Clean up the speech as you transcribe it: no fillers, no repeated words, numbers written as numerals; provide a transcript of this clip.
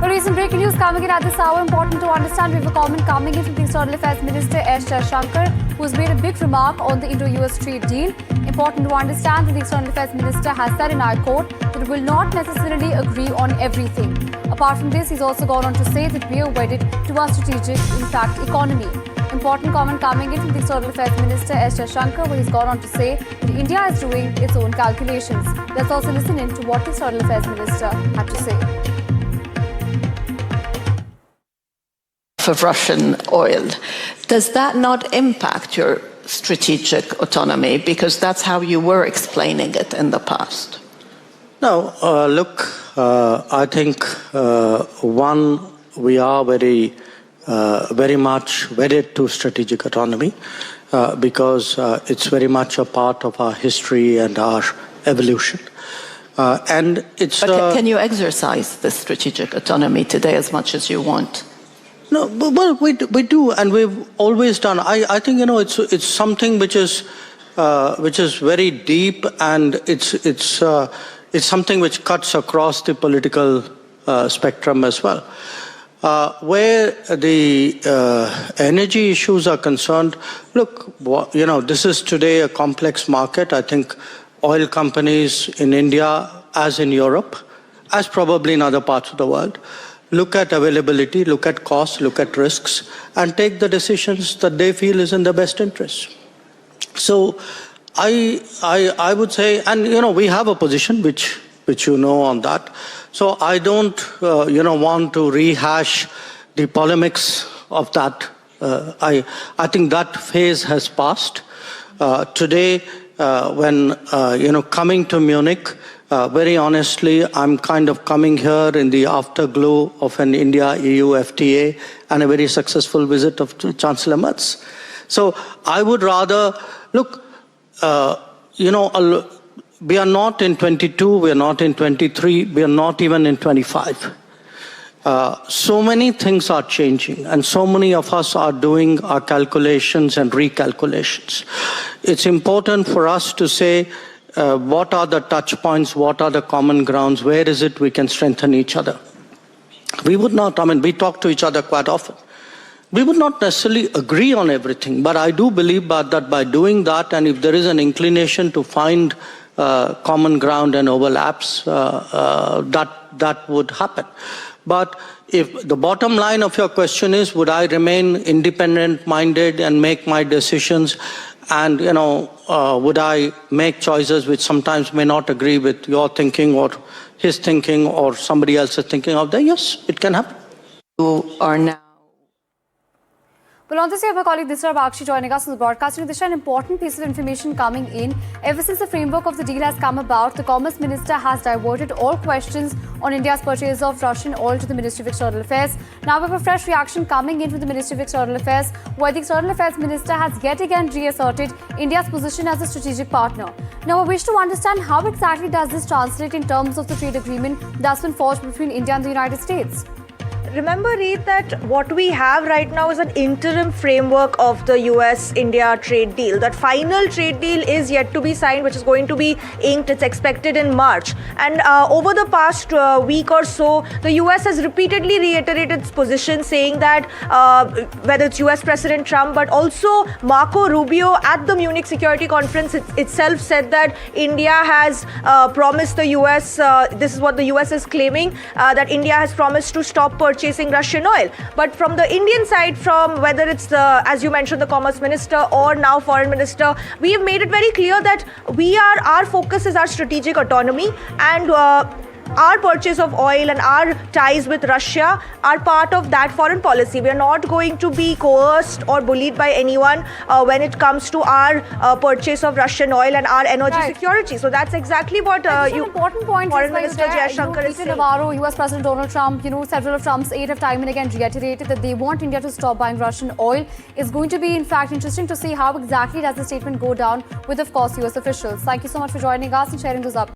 A recent breaking news coming in at this hour, important to understand. We have a comment coming in from the External Affairs Minister Jaishankar, who has made a big remark on the Indo-US trade deal. Important to understand that the External Affairs Minister has said in our court that it will not necessarily agree on everything. Apart from this, he's also gone on to say that we are wedded to our strategic, in fact, economy. Important comment coming in from the External Affairs Minister Jaishankar, where he's gone on to say that India is doing its own calculations. Let's also listen in to what the External Affairs Minister had to say. Of Russian oil. Does that not impact your strategic autonomy? Because that's how you were explaining it in the past. No, look, I think, one, we are very much wedded to strategic autonomy because it's very much a part of our history and our evolution. And it's. But can you exercise this strategic autonomy today as much as you want? No, well, we do, and we've always done. I think it's something which is very deep, and it's something which cuts across the political spectrum as well. Where the energy issues are concerned, look, this is today a complex market. I think oil companies in India, as in Europe, as probably in other parts of the world, look at availability, look at costs, look at risks, and take the decisions that they feel is in their best interest. So I would say, and we have a position which on that. So I don't want to rehash the polemics of that. I think that phase has passed. Today, when coming to Munich, very honestly, I'm kind of coming here in the afterglow of an India-EU FTA and a very successful visit of Chancellor Merz. So I would rather, look, we are not in 22, we are not in 23, we are not even in 25. So many things are changing, and so many of us are doing our calculations and recalculations. It's important for us to say, what are the touch points, what are the common grounds, where is it we can strengthen each other? We would not, we talk to each other quite often. We would not necessarily agree on everything, but I do believe that by doing that, and if there is an inclination to find common ground and overlaps, that would happen. But if the bottom line of your question is, would I remain independent-minded and make my decisions, and would I make choices which sometimes may not agree with your thinking or his thinking or somebody else's thinking out there? Yes, it can happen. You are now. Well, on this, we have my colleague Disha Bakshi joining us on the broadcast. Disha, an important piece of information coming in. Ever since the framework of the deal has come about, the Commerce Minister has diverted all questions on India's purchase of Russian oil to the Ministry of External Affairs. Now we have a fresh reaction coming in from the Ministry of External Affairs, where the External Affairs Minister has yet again reasserted India's position as a strategic partner. Now, I wish to understand how exactly does this translate in terms of the trade agreement that's been forged between India and the United States? Remember, Reed, that what we have right now is an interim framework of the US-India trade deal. That final trade deal is yet to be signed, which is going to be inked. It's expected in March. And over the past week or so, the US has repeatedly reiterated its position, saying that whether it's US President Trump, but also Marco Rubio at the Munich Security Conference itself said that India has promised the US, this is what the US is claiming, that India has promised to stop purchasing Russian oil. But from the Indian side, from whether it's the, as you mentioned, the Commerce Minister or now Foreign Minister, we have made it very clear that our focus is our strategic autonomy, and our purchase of oil and our ties with Russia are part of that foreign policy. We are not going to be coerced or bullied by anyone when it comes to our purchase of Russian oil and our energy security. So that's exactly what important point Foreign Minister Jaishankar is saying. Navarro, US President Donald Trump, several of Trump's aides have time and again reiterated that they want India to stop buying Russian oil. It's going to be, in fact, interesting to see how exactly does the statement go down with, of course, US officials. Thank you so much for joining us and sharing those updates.